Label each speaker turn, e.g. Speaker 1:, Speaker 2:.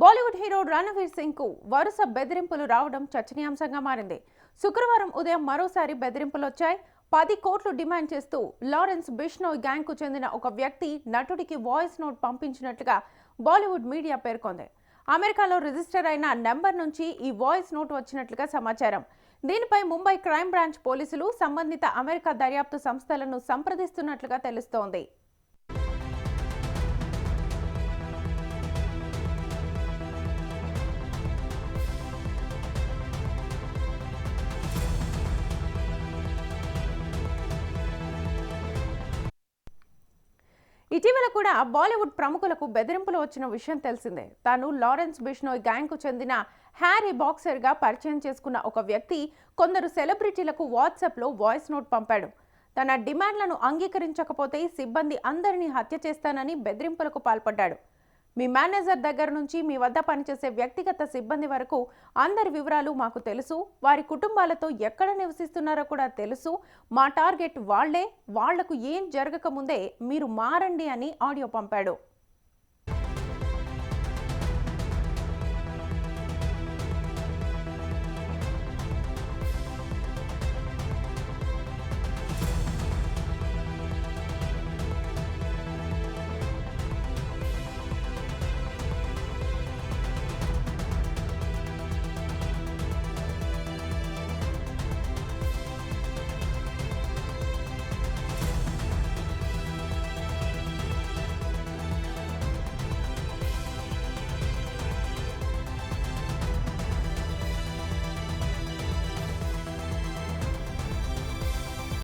Speaker 1: Bollywood hero Ranveer Singh కు వరుస బెదిరింపులు రావడం చర్చనీయాంశంగా మారింది. శుక్రవారం ఉదయం మరోసారి బెదిరింపులు వచ్చాయి. 10 కోట్లు డిమాండ్ చేస్తూ లారెన్స్ బిష్నోయ్ గ్యాంగ్ కు చెందిన ఒక వ్యక్తి నటుడికి వాయిస్ నోట్ పంపించినట్లుగా బాలీవుడ్ మీడియా పేర్కొంది. అమెరికాలో రిజిస్టర్ అయిన నెంబర్ నుంచి ఈ వాయిస్ నోట్ వచ్చినట్లుగా సమాచారం. దీనిపై ముంబై క్రైమ్ బ్రాంచ్ పోలీసులు సంబంధిత అమెరికా దర్యాప్తు సంస్థలను సంప్రదిస్తున్నట్లుగా తెలుస్తోంది. ఇటీవల కూడా బాలీవుడ్ ప్రముఖులకు బెదిరింపులు వచ్చిన విషయం తెలిసిందే. తాను లారెన్స్ బిష్నోయ్ గ్యాంగ్ కు చెందిన హ్యారీ బాక్సర్ గా పరిచయం చేసుకున్న ఒక వ్యక్తి కొందరు సెలబ్రిటీలకు వాట్సాప్ లో వాయిస్ నోట్ పంపాడు. తన డిమాండ్లను అంగీకరించకపోతే సిబ్బంది అందరినీ హత్య చేస్తానని బెదిరింపులకు పాల్పడ్డాడు. మీ మేనేజర్ దగ్గర నుంచి మీ వద్ద పనిచేసే వ్యక్తిగత సిబ్బంది వరకు అందరి వివరాలు మాకు తెలుసు. వారి కుటుంబాలతో ఎక్కడ నివసిస్తున్నారో కూడా తెలుసు. మా టార్గెట్ వాళ్లే. వాళ్లకు ఏం జరగక ముందే మీరు మారండి అని ఆడియో పంపాడు.